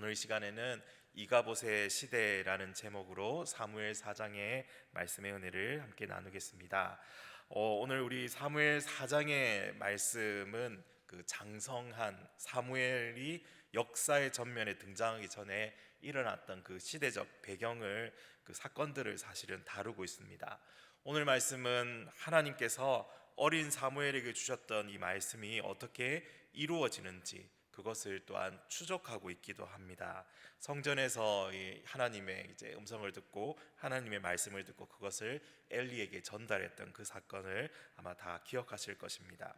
오늘 시간에는 이가봇의 시대라는 제목으로 사무엘 4장의 말씀의 은혜를 함께 나누겠습니다. 오늘 우리 사무엘 4장의 말씀은 그 장성한 사무엘이 역사의 전면에 등장하기 전에 일어났던 그 시대적 배경을, 그 사건들을 사실은 다루고 있습니다. 오늘 말씀은 하나님께서 어린 사무엘에게 주셨던 이 말씀이 어떻게 이루어지는지 그것을 또한 추적하고 있기도 합니다. 성전에서 이 하나님의 이제 음성을 듣고 하나님의 말씀을 듣고 그것을 엘리에게 전달했던 그 사건을 아마 다 기억하실 것입니다.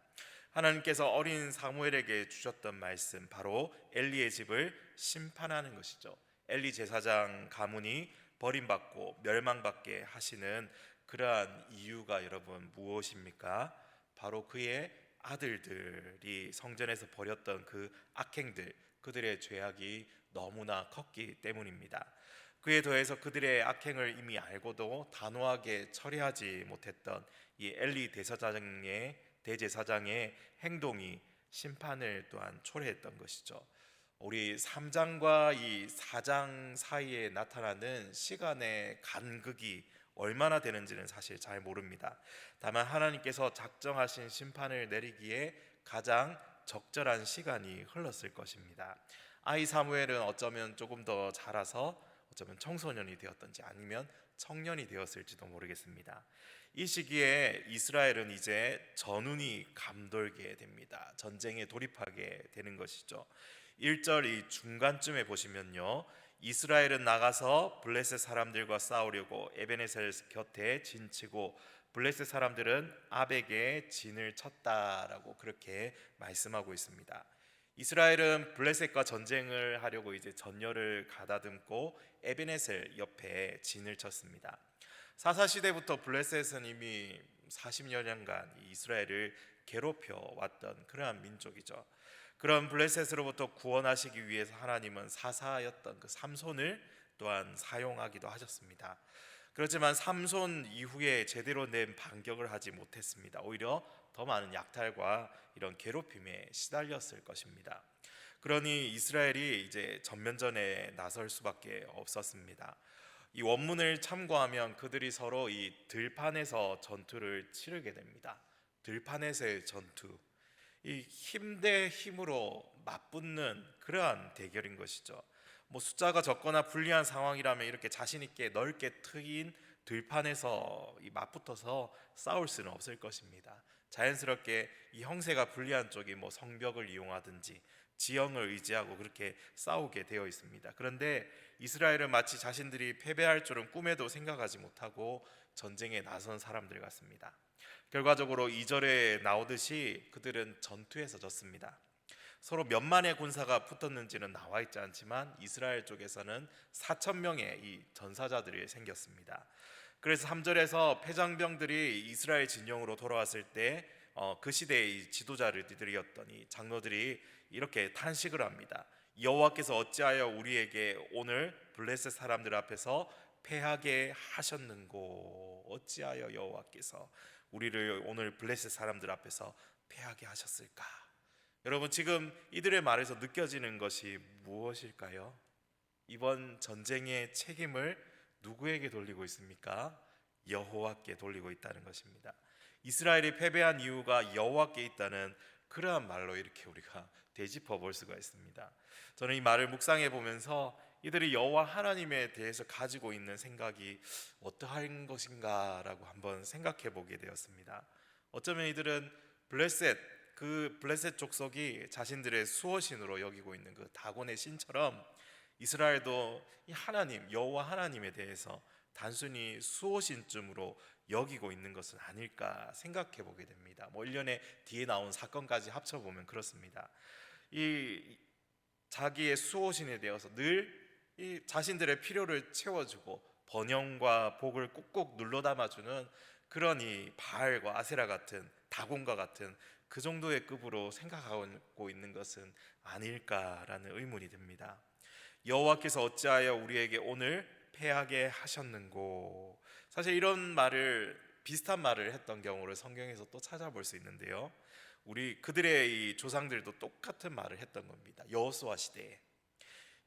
하나님께서 어린 사무엘에게 주셨던 말씀, 바로 엘리의 집을 심판하는 것이죠. 엘리 제사장 가문이 버림받고 멸망받게 하시는 그러한 이유가 여러분 무엇입니까? 바로 그의 아들들이 성전에서 벌였던 그 악행들, 그들의 죄악이 너무나 컸기 때문입니다. 그에 더해서 그들의 악행을 이미 알고도 단호하게 처리하지 못했던 이 엘리 대제사장의 행동이 심판을 또한 초래했던 것이죠. 우리 3장과 이 4장 사이에 나타나는 시간의 간극이 얼마나 되는지는 사실 잘 모릅니다. 다만 하나님께서 작정하신 심판을 내리기에 가장 적절한 시간이 흘렀을 것입니다. 아이 사무엘은 어쩌면 조금 더 자라서 어쩌면 청소년이 되었던지 아니면 청년이 되었을지도 모르겠습니다. 이 시기에 이스라엘은 이제 전운이 감돌게 됩니다. 전쟁에 돌입하게 되는 것이죠. 1절 이 중간쯤에 보시면요, 이스라엘은 나가서 블레셋 사람들과 싸우려고 에베네셀 곁에 진치고 블레셋 사람들은 아벡에 진을 쳤다라고 그렇게 말씀하고 있습니다. 이스라엘은 블레셋과 전쟁을 하려고 이제 전열을 가다듬고 에베네셀 옆에 진을 쳤습니다. 사사 시대부터 블레셋은 이미 40여 년간 이스라엘을 괴롭혀 왔던 그러한 민족이죠. 그런 블레셋으로부터 구원하시기 위해서 하나님은 사사였던 그 삼손을 또한 사용하기도 하셨습니다. 그렇지만 삼손 이후에 제대로 된 반격을 하지 못했습니다. 오히려 더 많은 약탈과 이런 괴롭힘에 시달렸을 것입니다. 그러니 이스라엘이 이제 전면전에 나설 수밖에 없었습니다. 이 원문을 참고하면 그들이 서로 이 들판에서 전투를 치르게 됩니다. 들판에서의 전투, 이 힘 대 힘으로 맞붙는 그러한 대결인 것이죠. 숫자가 적거나 불리한 상황이라면 이렇게 자신 있게 넓게 트인 들판에서 이 맞붙어서 싸울 수는 없을 것입니다. 자연스럽게 이 형세가 불리한 쪽이 성벽을 이용하든지 지형을 의지하고 그렇게 싸우게 되어 있습니다. 그런데 이스라엘은 마치 자신들이 패배할 줄은 꿈에도 생각하지 못하고 전쟁에 나선 사람들 같습니다. 결과적으로 2절에 나오듯이 그들은 전투에서 졌습니다. 서로 몇만의 군사가 붙었는지는 나와 있지 않지만 이스라엘 쪽에서는 4,000명의 이 전사자들이 생겼습니다. 그래서 3절에서 패장병들이 이스라엘 진영으로 돌아왔을 때 그 시대의 지도자들이었던 이 장로들이 이렇게 탄식을 합니다. 여호와께서 어찌하여 우리에게 오늘 블레셋 사람들 앞에서 패하게 하셨는고? 어찌하여 여호와께서 우리를 오늘 블레셋 사람들 앞에서 패하게 하셨을까? 여러분, 지금 이들의 말에서 느껴지는 것이 무엇일까요? 이번 전쟁의 책임을 누구에게 돌리고 있습니까? 여호와께 돌리고 있다는 것입니다. 이스라엘이 패배한 이유가 여호와께 있다는 그러한 말로 이렇게 우리가 되짚어 볼 수가 있습니다. 저는 이 말을 묵상해 보면서 이들이 여호와 하나님에 대해서 가지고 있는 생각이 어떠한 것인가라고 한번 생각해 보게 되었습니다. 어쩌면 이들은 블레셋 족속이 자신들의 수호신으로 여기고 있는 그 다곤의 신처럼 이스라엘도 이 하나님, 여호와 하나님에 대해서 단순히 수호신쯤으로 여기고 있는 것은 아닐까 생각해 보게 됩니다. 일련의 뒤에 나온 사건까지 합쳐보면 그렇습니다. 이 자기의 수호신에 대해서 늘 이 자신들의 필요를 채워주고 번영과 복을 꾹꾹 눌러 담아주는 그런 이 바알과 아세라 같은 다곤과 같은 그 정도의 급으로 생각하고 있는 것은 아닐까라는 의문이 듭니다. 여호와께서 어찌하여 우리에게 오늘 패하게 하셨는고? 사실 이런 말을, 비슷한 말을 했던 경우를 성경에서 또 찾아볼 수 있는데요, 그들의 이 조상들도 똑같은 말을 했던 겁니다. 여호수아 시대에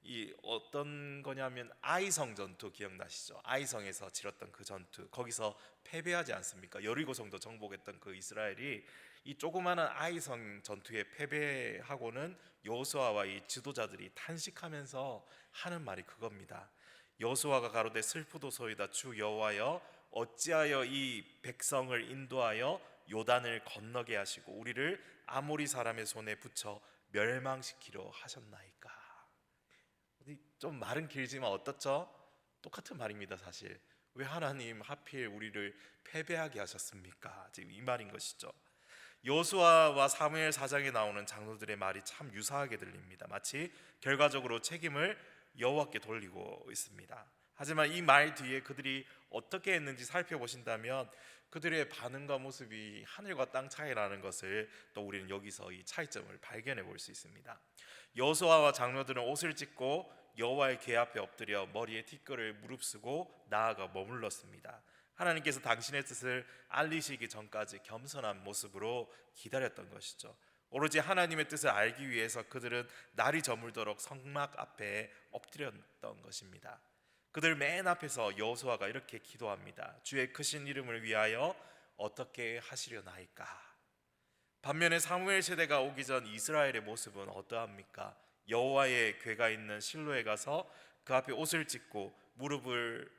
이 어떤 거냐면 아이성 전투 기억나시죠? 아이성에서 치렀던 그 전투, 거기서 패배하지 않습니까? 여리고성도 정복했던 그 이스라엘이 이 조그마한 아이성 전투에 패배하고는 여호수아와 이 지도자들이 탄식하면서 하는 말이 그겁니다. 여호수아가 가로되 슬프도소이다 주 여호와여 어찌하여 이 백성을 인도하여 요단을 건너게 하시고 우리를 아모리 사람의 손에 붙여 멸망시키려 하셨나이까. 좀 말은 길지만 어떻죠? 똑같은 말입니다. 사실 왜 하나님 하필 우리를 패배하게 하셨습니까? 지금 이 말인 것이죠. 여호수아와 사무엘 4장에 나오는 장로들의 말이 참 유사하게 들립니다. 마치 결과적으로 책임을 여호와께 돌리고 있습니다. 하지만 이 말 뒤에 그들이 어떻게 했는지 살펴보신다면 그들의 반응과 모습이 하늘과 땅 차이 나는 것을 또 우리는 여기서 이 차이점을 발견해 볼 수 있습니다. 여호수아와 장로들은 옷을 찢고 여호와의 궤 앞에 엎드려 머리에 티끌을 무릅쓰고 나아가 머물렀습니다. 하나님께서 당신의 뜻을 알리시기 전까지 겸손한 모습으로 기다렸던 것이죠. 오로지 하나님의 뜻을 알기 위해서 그들은 날이 저물도록 성막 앞에 엎드렸던 것입니다. 그들 맨 앞에서 여호수아가 이렇게 기도합니다. 주의 크신 이름을 위하여 어떻게 하시려나이까. 반면에 사무엘 세대가 오기 전 이스라엘의 모습은 어떠합니까? 여호와의 궤가 있는 실로에 가서 그 앞에 옷을 찢고 무릎을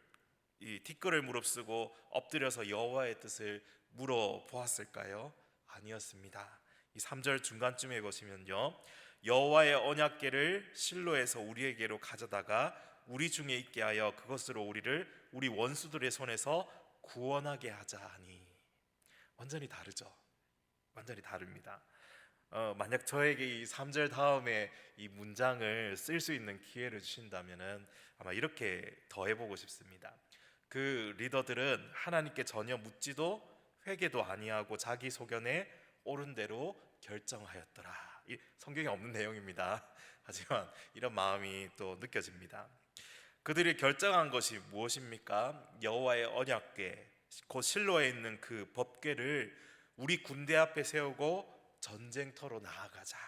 이 티끌을 무릅쓰고 엎드려서 여호와의 뜻을 물어보았을까요? 아니었습니다. 이 3절 중간쯤에 보시면요, 여호와의 언약궤를 실로에서 우리에게로 가져다가 우리 중에 있게 하여 그것으로 우리를 우리 원수들의 손에서 구원하게 하자 하니. 완전히 다르죠. 완전히 다릅니다. 만약 저에게 이 3절 다음에 이 문장을 쓸 수 있는 기회를 주신다면은 아마 이렇게 더 해보고 싶습니다. 그 리더들은 하나님께 전혀 묻지도 회개도 아니하고 자기 소견에 옳은 대로 결정하였더라. 이 성경에 없는 내용입니다. 하지만 이런 마음이 또 느껴집니다. 그들이 결정한 것이 무엇입니까? 여호와의 언약궤, 곧 실로에 있는 그 법궤를 우리 군대 앞에 세우고 전쟁터로 나아가자.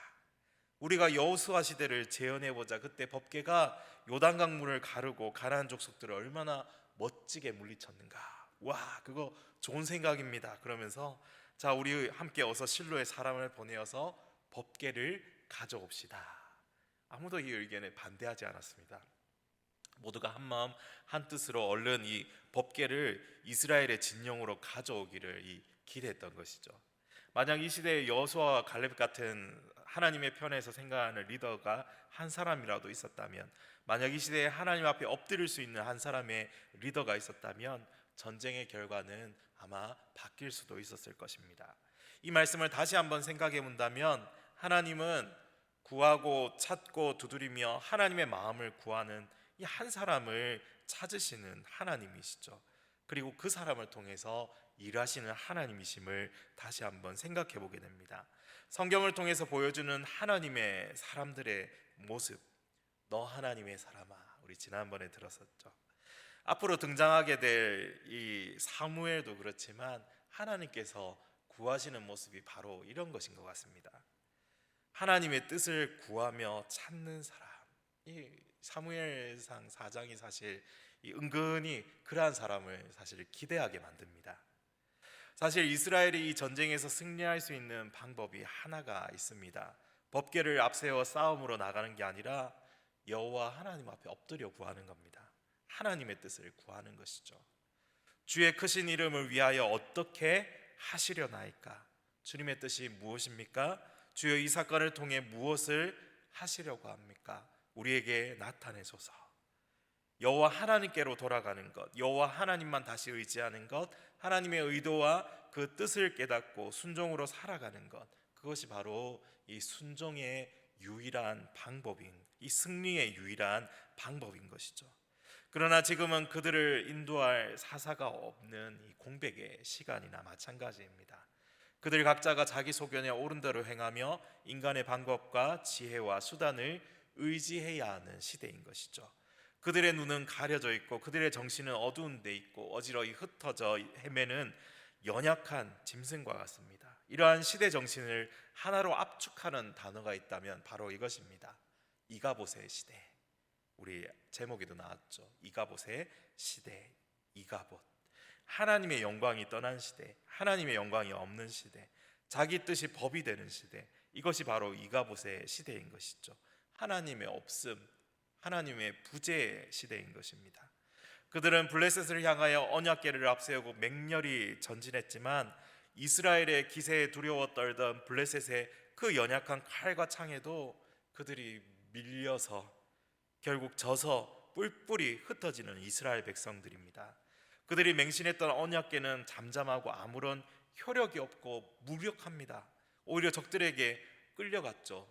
우리가 여호수아 시대를 재현해 보자. 그때 법궤가 요단강물을 가르고 가나안 족속들을 얼마나 멋지게 물리쳤는가. 와, 그거 좋은 생각입니다. 그러면서 자, 우리 함께 어서 실로에 사람을 보내어서 법궤를 가져옵시다. 아무도 이 의견에 반대하지 않았습니다. 모두가 한 마음 한 뜻으로 얼른 이 법궤를 이스라엘의 진영으로 가져오기를 기대했던 것이죠. 만약 이 시대에 여호수아와 갈렙 같은 하나님의 편에서 생각하는 리더가 한 사람이라도 있었다면, 만약 이 시대에 하나님 앞에 엎드릴 수 있는 한 사람의 리더가 있었다면 전쟁의 결과는 아마 바뀔 수도 있었을 것입니다. 이 말씀을 다시 한번 생각해 본다면 하나님은 구하고 찾고 두드리며 하나님의 마음을 구하는 이 한 사람을 찾으시는 하나님이시죠. 그리고 그 사람을 통해서 일하시는 하나님이심을 다시 한번 생각해 보게 됩니다. 성경을 통해서 보여주는 하나님의 사람들의 모습, 너 하나님의 사람아, 우리 지난번에 들었었죠. 앞으로 등장하게 될 이 사무엘도 그렇지만 하나님께서 구하시는 모습이 바로 이런 것인 것 같습니다. 하나님의 뜻을 구하며 찾는 사람. 이 사무엘상 4장이 사실 은근히 그러한 사람을 사실 기대하게 만듭니다. 사실 이스라엘이 이 전쟁에서 승리할 수 있는 방법이 하나가 있습니다. 법궤를 앞세워 싸움으로 나가는 게 아니라 여호와 하나님 앞에 엎드려 구하는 겁니다. 하나님의 뜻을 구하는 것이죠. 주의 크신 이름을 위하여 어떻게 하시려나이까? 주님의 뜻이 무엇입니까? 주여 이 사건을 통해 무엇을 하시려고 합니까? 우리에게 나타내소서. 여호와 하나님께로 돌아가는 것, 여호와 하나님만 다시 의지하는 것, 하나님의 의도와 그 뜻을 깨닫고 순종으로 살아가는 것, 그것이 바로 이 순종의 유일한 방법인, 이 승리의 유일한 방법인 것이죠. 그러나 지금은 그들을 인도할 사사가 없는 이 공백의 시간이나 마찬가지입니다. 그들 각자가 자기 소견에 옳은 대로 행하며 인간의 방법과 지혜와 수단을 의지해야 하는 시대인 것이죠. 그들의 눈은 가려져 있고 그들의 정신은 어두운 데 있고 어지러이 흩어져 헤매는 연약한 짐승과 같습니다. 이러한 시대 정신을 하나로 압축하는 단어가 있다면 바로 이것입니다. 이가봇의 시대. 우리 제목에도 나왔죠. 이가봇의 시대. 이가봇, 하나님의 영광이 떠난 시대, 하나님의 영광이 없는 시대, 자기 뜻이 법이 되는 시대, 이것이 바로 이가봇의 시대인 것이죠. 하나님의 없음, 하나님의 부재 시대인 것입니다. 그들은 블레셋을 향하여 언약궤를 앞세우고 맹렬히 전진했지만 이스라엘의 기세에 두려워 떨던 블레셋의 그 연약한 칼과 창에도 그들이 밀려서 결국 져서 뿔뿔이 흩어지는 이스라엘 백성들입니다. 그들이 맹신했던 언약궤는 잠잠하고 아무런 효력이 없고 무력합니다. 오히려 적들에게 끌려갔죠.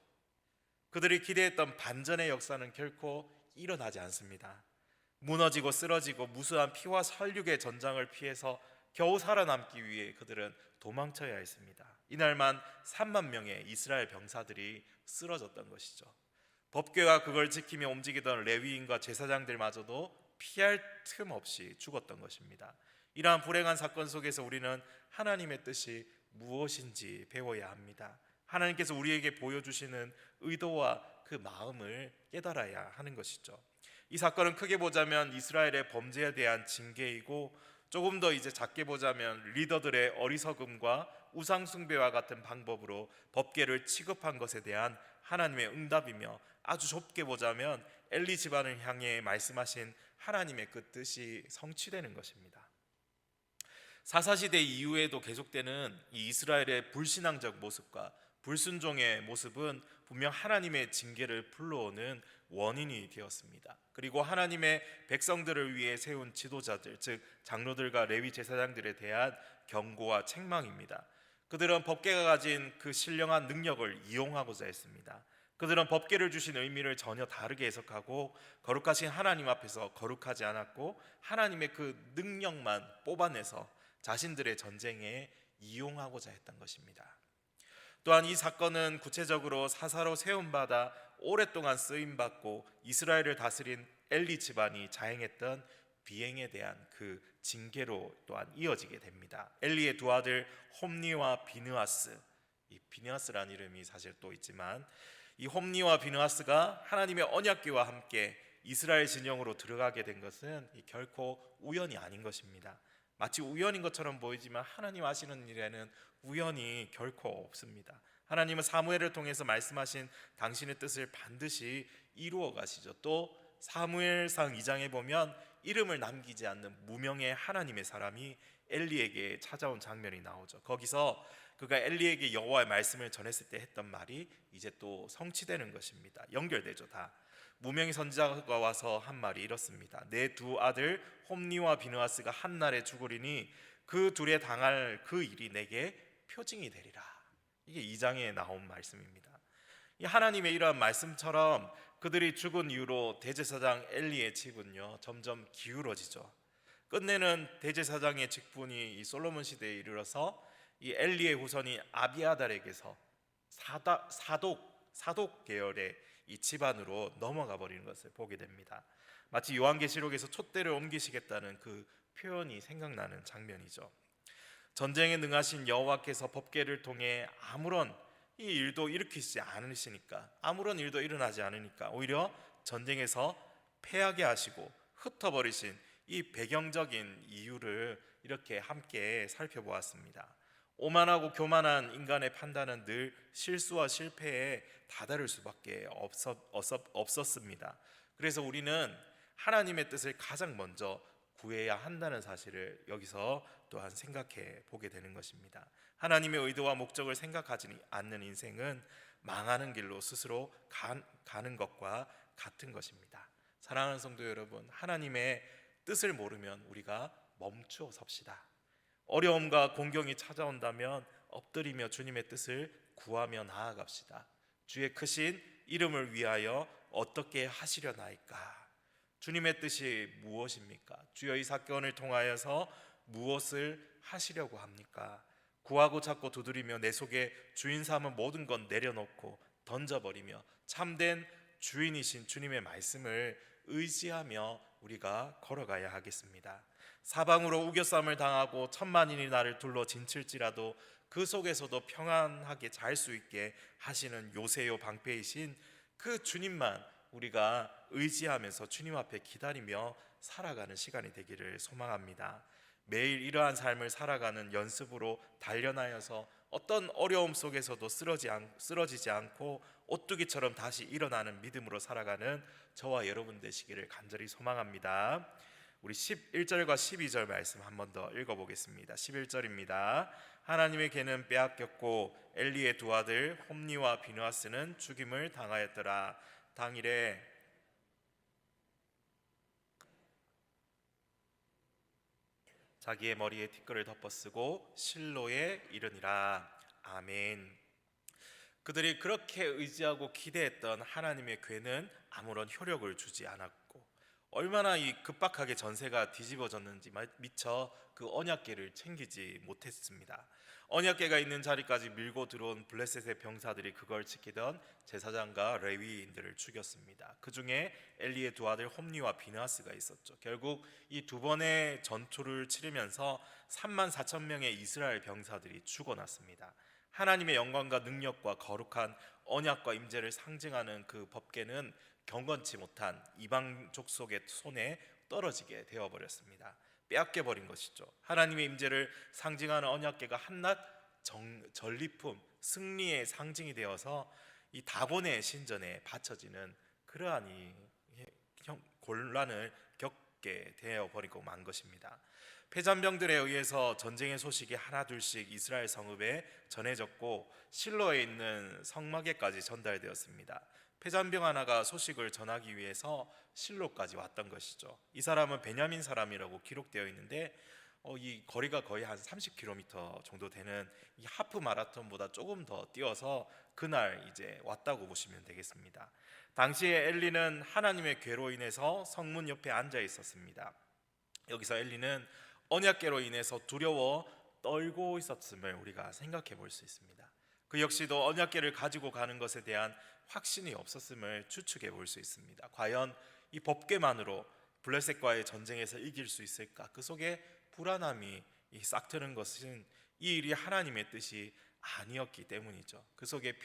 그들이 기대했던 반전의 역사는 결코 일어나지 않습니다. 무너지고 쓰러지고 무수한 피와 살육의 전장을 피해서 겨우 살아남기 위해 그들은 도망쳐야 했습니다. 이날만 3만 명의 이스라엘 병사들이 쓰러졌던 것이죠. 법궤와 그걸 지키며 움직이던 레위인과 제사장들마저도 피할 틈 없이 죽었던 것입니다. 이러한 불행한 사건 속에서 우리는 하나님의 뜻이 무엇인지 배워야 합니다. 하나님께서 우리에게 보여주시는 의도와 그 마음을 깨달아야 하는 것이죠. 이 사건은 크게 보자면 이스라엘의 범죄에 대한 징계이고, 조금 더 이제 작게 보자면 리더들의 어리석음과 우상숭배와 같은 방법으로 법궤를 취급한 것에 대한 하나님의 응답이며, 아주 좁게 보자면 엘리 집안을 향해 말씀하신 하나님의 그 뜻이 성취되는 것입니다. 사사시대 이후에도 계속되는 이 이스라엘의 불신앙적 모습과 불순종의 모습은 분명 하나님의 징계를 불러오는 원인이 되었습니다. 그리고 하나님의 백성들을 위해 세운 지도자들, 즉 장로들과 레위 제사장들에 대한 경고와 책망입니다. 그들은 법궤가 가진 그 신령한 능력을 이용하고자 했습니다. 그들은 법궤를 주신 의미를 전혀 다르게 해석하고 거룩하신 하나님 앞에서 거룩하지 않았고, 하나님의 그 능력만 뽑아내서 자신들의 전쟁에 이용하고자 했던 것입니다. 또한 이 사건은 구체적으로 사사로 세움받아 오랫동안 쓰임받고 이스라엘을 다스린 엘리 집안이 자행했던 비행에 대한 그 징계로 또한 이어지게 됩니다. 엘리의 두 아들 홈니와 비느하스, 이 비느하스라는 이름이 사실 또 있지만, 이 홈니와 비느하스가 하나님의 언약궤와 함께 이스라엘 진영으로 들어가게 된 것은 결코 우연이 아닌 것입니다. 마치 우연인 것처럼 보이지만 하나님 하시는 일에는 우연이 결코 없습니다. 하나님은 사무엘을 통해서 말씀하신 당신의 뜻을 반드시 이루어 가시죠. 또 사무엘상 2장에 보면 이름을 남기지 않는 무명의 하나님의 사람이 엘리에게 찾아온 장면이 나오죠. 거기서 그가 엘리에게 여호와의 말씀을 전했을 때 했던 말이 이제 또 성취되는 것입니다. 연결되죠. 다 무명의 선지자가 와서 한 말이 이렇습니다. 내 두 아들 홈니와 비느하스가 한날에 죽으리니 그 둘에 당할 그 일이 내게 표징이 되리라. 이게 2장에 나온 말씀입니다. 이 하나님의 이러한 말씀처럼 그들이 죽은 이후로 대제사장 엘리의 직분요 점점 기울어지죠. 끝내는 대제사장의 직분이 이 솔로몬 시대에 이르러서 이 엘리의 후손이 아비아달에게서 사독 계열의 이 집안으로 넘어가 버리는 것을 보게 됩니다. 마치 요한계시록에서 촛대를 옮기시겠다는 그 표현이 생각나는 장면이죠. 전쟁에 능하신 여호와께서 법궤를 통해 아무런 이 일도 일으키지 않으시니까, 아무런 일도 일어나지 않으니까 오히려 전쟁에서 패하게 하시고 흩어버리신 이 배경적인 이유를 이렇게 함께 살펴보았습니다. 오만하고 교만한 인간의 판단은 늘 실수와 실패에 다다를 수밖에 없었습니다. 그래서 우리는 하나님의 뜻을 가장 먼저 구해야 한다는 사실을 여기서 또한 생각해 보게 되는 것입니다. 하나님의 의도와 목적을 생각하지 않는 인생은 망하는 길로 스스로 가는 것과 같은 것입니다. 사랑하는 성도 여러분, 하나님의 뜻을 모르면 우리가 멈추어 섭시다. 어려움과 공경이 찾아온다면 엎드리며 주님의 뜻을 구하며 나아갑시다. 주의 크신 이름을 위하여 어떻게 하시려나이까? 주님의 뜻이 무엇입니까? 주여 이 사건을 통하여서 무엇을 하시려고 합니까? 구하고 찾고 두드리며 내 속에 주인 삼은 모든 건 내려놓고 던져버리며 참된 주인이신 주님의 말씀을 의지하며 우리가 걸어가야 하겠습니다. 사방으로 우겨쌈을 당하고 천만인이 나를 둘러 진칠지라도 그 속에서도 평안하게 잘 수 있게 하시는 요새요 방패이신 그 주님만 우리가 의지하면서 주님 앞에 기다리며 살아가는 시간이 되기를 소망합니다. 매일 이러한 삶을 살아가는 연습으로 단련하여서 어떤 어려움 속에서도 쓰러지지 않고 오뚜기처럼 다시 일어나는 믿음으로 살아가는 저와 여러분 되시기를 간절히 소망합니다. 우리 11절과 12절 말씀 한 번 더 읽어보겠습니다. 11절입니다. 하나님의 계는 빼앗겼고 엘리의 두 아들 홈니와 비느하스는 죽임을 당하였더라. 당일에 자기의 머리에 티끌을 덮어쓰고 실로에 이르니라. 아멘. 그들이 그렇게 의지하고 기대했던 하나님의 궤는 아무런 효력을 주지 않았고, 얼마나 이 급박하게 전세가 뒤집어졌는지 미처 그 언약궤를 챙기지 못했습니다. 언약궤가 있는 자리까지 밀고 들어온 블레셋의 병사들이 그걸 지키던 제사장과 레위인들을 죽였습니다. 그 중에 엘리의 두 아들 홈니와 비느하스가 있었죠. 결국 이 두 번의 전투를 치르면서 3만 4천 명의 이스라엘 병사들이 죽어났습니다. 하나님의 영광과 능력과 거룩한 언약과 임재를 상징하는 그 법궤는 경건치 못한 이방 족속의 손에 떨어지게 되어버렸습니다. 빼앗겨 버린 것이죠. 하나님의 임재를 상징하는 언약궤가 한낱 전리품, 승리의 상징이 되어서 이 다곤의 신전에 바쳐지는 그러한 이 곤란을 겪게 되어버리고 만 것입니다. 패잔병들에 의해서 전쟁의 소식이 하나둘씩 이스라엘 성읍에 전해졌고 실로에 있는 성막에까지 전달되었습니다. 패잔병 하나가 소식을 전하기 위해서 실로까지 왔던 것이죠. 이 사람은 베냐민 사람이라고 기록되어 있는데 이 거리가 거의 한 30km 정도 되는 이 하프 마라톤보다 조금 더 뛰어서 그날 이제 왔다고 보시면 되겠습니다. 당시에 엘리는 하나님의 궤로 인해서 성문 옆에 앉아 있었습니다. 여기서 엘리는 언약궤로 인해서 두려워 떨고 있었음을 우리가 생각해 볼 수 있습니다. 그 역시도 언약궤를 가지고 가는 것에 대한 확신이 없었음을 추측해 볼 수 있습니다. 과연 이 법궤만으로 블레셋과의 전쟁에서 이길 수 있을까? 그 속에 불안함이 싹트는 것은 이 일이 하나님의 뜻이 아니었기 때문이죠. 그 속에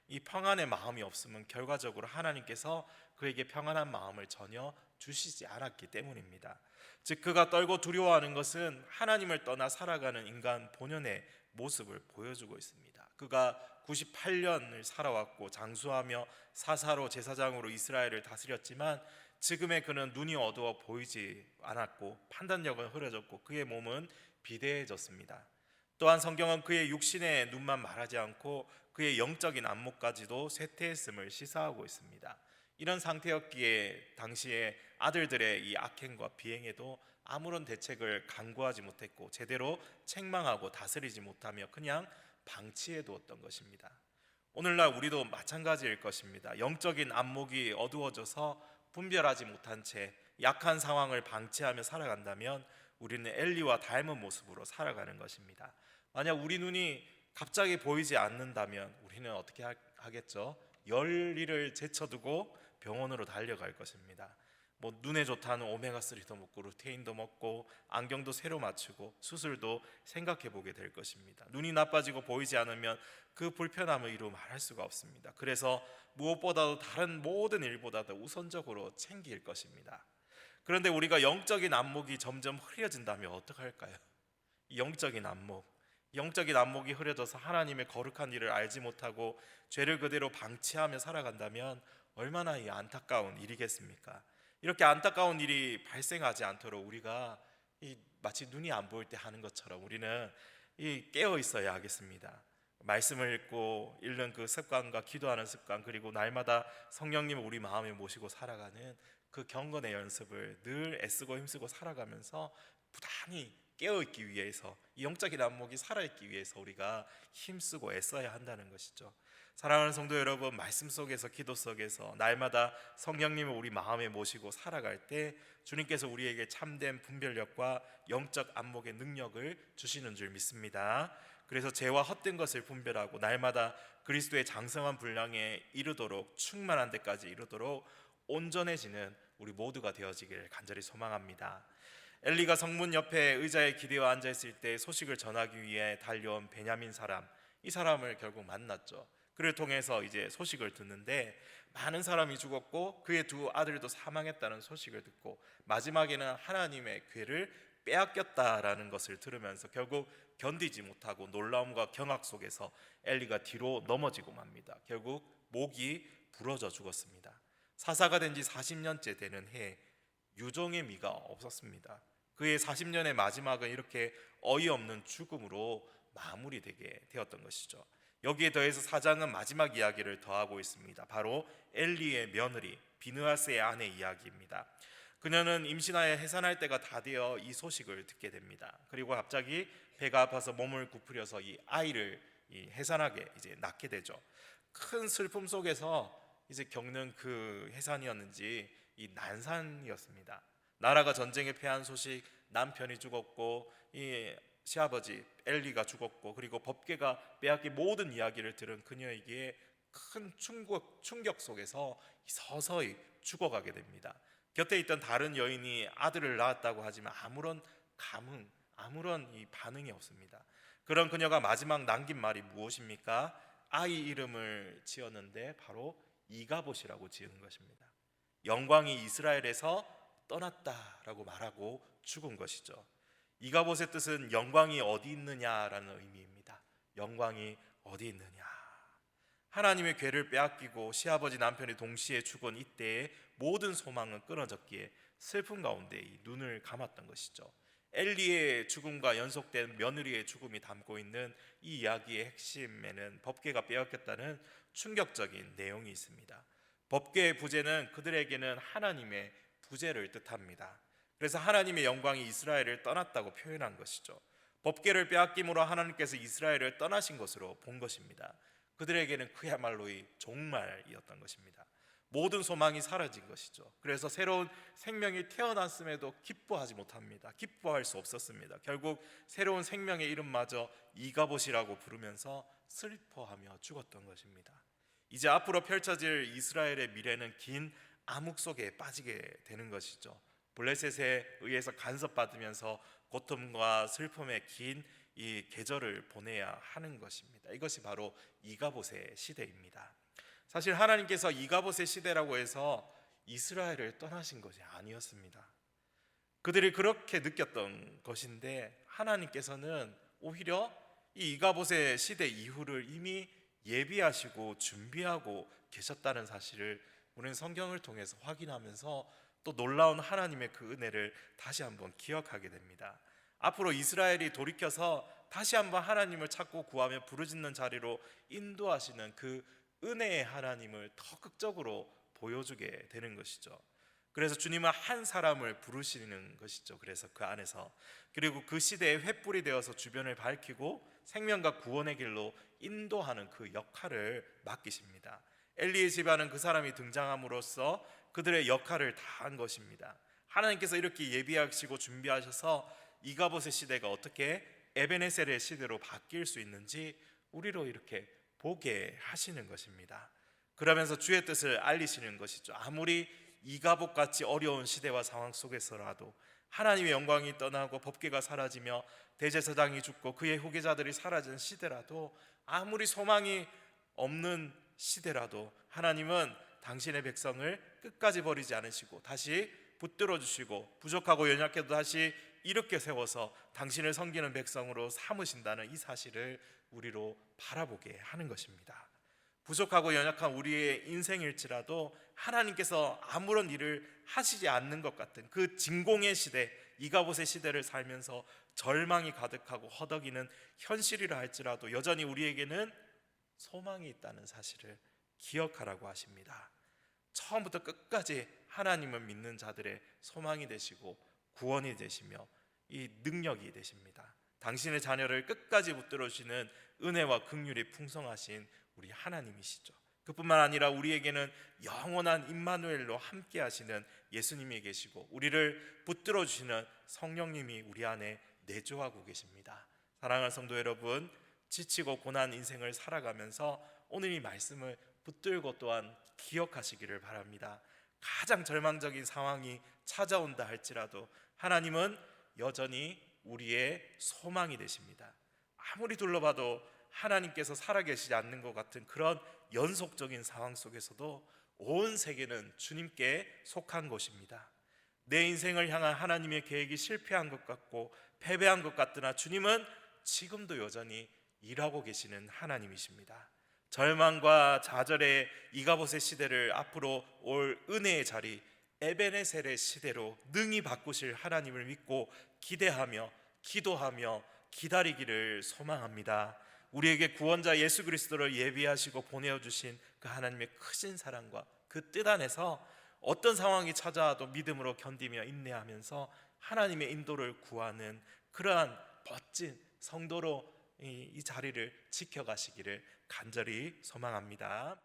이 평안의 마음이 없으면 결과적으로 하나님께서 그에게 평안한 마음을 전혀 주시지 않았기 때문입니다. 즉 그가 떨고 두려워하는 것은 하나님을 떠나 살아가는 인간 본연의 모습을 보여주고 있습니다. 그가 98년을 살아왔고 장수하며 사사로 제사장으로 이스라엘을 다스렸지만 지금의 그는 눈이 어두워 보이지 않았고 판단력은 흐려졌고 그의 몸은 비대해졌습니다. 또한 성경은 그의 육신의 눈만 말하지 않고 그의 영적인 안목까지도 쇠퇴했음을 시사하고 있습니다. 이런 상태였기에 당시에 아들들의 이 악행과 비행에도 아무런 대책을 강구하지 못했고 제대로 책망하고 다스리지 못하며 그냥 방치해 두었던 것입니다. 오늘날 우리도 마찬가지일 것입니다. 영적인 안목이 어두워져서 분별하지 못한 채 약한 상황을 방치하며 살아간다면 우리는 엘리와 닮은 모습으로 살아가는 것입니다. 만약 우리 눈이 갑자기 보이지 않는다면 우리는 어떻게 하겠죠? 열일을 제쳐두고 병원으로 달려갈 것입니다. 눈에 좋다는 오메가3도 먹고 루테인도 먹고 안경도 새로 맞추고 수술도 생각해 보게 될 것입니다. 눈이 나빠지고 보이지 않으면 그 불편함을 이루 말할 수가 없습니다. 그래서 무엇보다도 다른 모든 일보다도 우선적으로 챙길 것입니다. 그런데 우리가 영적인 안목이 점점 흐려진다면 어떡할까요? 영적인 안목이 흐려져서 하나님의 거룩한 일을 알지 못하고 죄를 그대로 방치하며 살아간다면 얼마나 이 안타까운 일이겠습니까? 이렇게 안타까운 일이 발생하지 않도록 우리가 마치 눈이 안 보일 때 하는 것처럼 우리는 깨어 있어야 하겠습니다. 말씀을 읽고 읽는 그 습관과 기도하는 습관, 그리고 날마다 성령님을 우리 마음에 모시고 살아가는 그 경건의 연습을 늘 애쓰고 힘쓰고 살아가면서 부단히 깨어있기 위해서, 이 영적인 안목이 살아있기 위해서 우리가 힘쓰고 애써야 한다는 것이죠. 사랑하는 성도 여러분, 말씀 속에서 기도 속에서 날마다 성령님을 우리 마음에 모시고 살아갈 때 주님께서 우리에게 참된 분별력과 영적 안목의 능력을 주시는 줄 믿습니다. 그래서 죄와 헛된 것을 분별하고 날마다 그리스도의 장성한 분량에 이르도록, 충만한 데까지 이르도록 온전해지는 우리 모두가 되어지기를 간절히 소망합니다. 엘리가 성문 옆에 의자에 기대어 앉아있을 때 소식을 전하기 위해 달려온 베냐민 사람, 이 사람을 결국 만났죠. 그를 통해서 이제 소식을 듣는데 많은 사람이 죽었고 그의 두 아들도 사망했다는 소식을 듣고 마지막에는 하나님의 괴를 빼앗겼다라는 것을 들으면서 결국 견디지 못하고 놀라움과 경악 속에서 엘리가 뒤로 넘어지고 맙니다. 결국 목이 부러져 죽었습니다. 사사가 된 지 40년째 되는 해에 유종의 미가 없었습니다. 그의 40년의 마지막은 이렇게 어이없는 죽음으로 마무리되게 되었던 것이죠. 여기에 더해서 사장은 마지막 이야기를 더하고 있습니다. 바로 엘리의 며느리 비느하스의 아내 이야기입니다. 그녀는 임신하여 해산할 때가 다 되어 이 소식을 듣게 됩니다. 그리고 갑자기 배가 아파서 몸을 구부려서 이 아이를 해산하게 이제 낳게 되죠. 큰 슬픔 속에서 이제 겪는 그 해산이었는지 이 난산이었습니다. 나라가 전쟁에 패한 소식, 남편이 죽었고 이 시아버지 엘리가 죽었고 그리고 법궤가 빼앗긴 모든 이야기를 들은 그녀에게 큰 충격 속에서 서서히 죽어가게 됩니다. 곁에 있던 다른 여인이 아들을 낳았다고 하지만 아무런 감흥, 아무런 이 반응이 없습니다. 그런 그녀가 마지막 남긴 말이 무엇입니까? 아이 이름을 지었는데 바로 이가봇이라고 지은 것입니다. 영광이 이스라엘에서 떠났다라고 말하고 죽은 것이죠. 이가봇의 뜻은 영광이 어디 있느냐라는 의미입니다. 영광이 어디 있느냐. 하나님의 괴를 빼앗기고 시아버지 남편이 동시에 죽은 이때에 모든 소망은 끊어졌기에 슬픔 가운데 눈을 감았던 것이죠. 엘리의 죽음과 연속된 며느리의 죽음이 담고 있는 이 이야기의 핵심에는 법궤가 빼앗겼다는 충격적인 내용이 있습니다. 법궤의 부재는 그들에게는 하나님의 부재를 뜻합니다. 그래서 하나님의 영광이 이스라엘을 떠났다고 표현한 것이죠. 법궤를 빼앗김으로 하나님께서 이스라엘을 떠나신 것으로 본 것입니다. 그들에게는 그야말로 이 종말이었던 것입니다. 모든 소망이 사라진 것이죠. 그래서 새로운 생명이 태어났음에도 기뻐하지 못합니다. 기뻐할 수 없었습니다. 결국 새로운 생명의 이름마저 이가봇이라고 부르면서 슬퍼하며 죽었던 것입니다. 이제 앞으로 펼쳐질 이스라엘의 미래는 긴 암흑 속에 빠지게 되는 것이죠. 블레셋에 의해서 간섭받으면서 고통과 슬픔의 긴 이 계절을 보내야 하는 것입니다. 이것이 바로 이가봇의 시대입니다. 사실 하나님께서 이가봇의 시대라고 해서 이스라엘을 떠나신 것이 아니었습니다. 그들이 그렇게 느꼈던 것인데 하나님께서는 오히려 이 이가봇의 시대 이후를 이미 예비하시고 준비하고 계셨다는 사실을 우리는 성경을 통해서 확인하면서 또 놀라운 하나님의 그 은혜를 다시 한번 기억하게 됩니다. 앞으로 이스라엘이 돌이켜서 다시 한번 하나님을 찾고 구하며 부르짖는 자리로 인도하시는 그 은혜의 하나님을 더 극적으로 보여주게 되는 것이죠. 그래서 주님은 한 사람을 부르시는 것이죠. 그래서 그 안에서 그리고 그 시대에 횃불이 되어서 주변을 밝히고 생명과 구원의 길로 인도하는 그 역할을 맡기십니다. 엘리의 집안은 그 사람이 등장함으로써 그들의 역할을 다한 것입니다. 하나님께서 이렇게 예비하시고 준비하셔서 이가봇의 시대가 어떻게 에베네셀의 시대로 바뀔 수 있는지 우리로 이렇게 보게 하시는 것입니다. 그러면서 주의 뜻을 알리시는 것이죠. 아무리 이가봇같이 어려운 시대와 상황 속에서라도 하나님의 영광이 떠나고 법궤가 사라지며 대제사장이 죽고 그의 후계자들이 사라진 시대라도 아무리 소망이 없는 시대라도 하나님은 당신의 백성을 끝까지 버리지 않으시고 다시 붙들어 주시고 부족하고 연약해도 다시 이렇게 세워서 당신을 섬기는 백성으로 삼으신다는 이 사실을 우리로 바라보게 하는 것입니다. 부족하고 연약한 우리의 인생일지라도 하나님께서 아무런 일을 하시지 않는 것 같은 그 진공의 시대, 이가봇의 시대를 살면서 절망이 가득하고 허덕이는 현실이라 할지라도 여전히 우리에게는 소망이 있다는 사실을 기억하라고 하십니다. 처음부터 끝까지 하나님을 믿는 자들의 소망이 되시고 구원이 되시며 이 능력이 되십니다. 당신의 자녀를 끝까지 붙들어 주시는 은혜와 긍휼이 풍성하신 우리 하나님이시죠. 그뿐만 아니라 우리에게는 영원한 임마누엘로 함께 하시는 예수님이 계시고 우리를 붙들어 주시는 성령님이 우리 안에 내주하고 계십니다. 사랑하는 성도 여러분, 지치고 고난 인생을 살아가면서 오늘 이 말씀을 붙들고 또한 기억하시기를 바랍니다. 가장 절망적인 상황이 찾아온다 할지라도 하나님은 여전히 우리의 소망이 되십니다. 아무리 둘러봐도 하나님께서 살아계시지 않는 것 같은 그런 연속적인 상황 속에서도 온 세계는 주님께 속한 곳입니다. 내 인생을 향한 하나님의 계획이 실패한 것 같고 패배한 것 같으나 주님은 지금도 여전히 일하고 계시는 하나님이십니다. 절망과 좌절의 이가봇의 시대를 앞으로 올 은혜의 자리 에베네셀의 시대로 능히 바꾸실 하나님을 믿고 기대하며 기도하며 기다리기를 소망합니다. 우리에게 구원자 예수 그리스도를 예비하시고 보내어주신 그 하나님의 크신 사랑과 그 뜻 안에서 어떤 상황이 찾아와도 믿음으로 견디며 인내하면서 하나님의 인도를 구하는 그러한 멋진 성도로 이 자리를 지켜가시기를 간절히 소망합니다.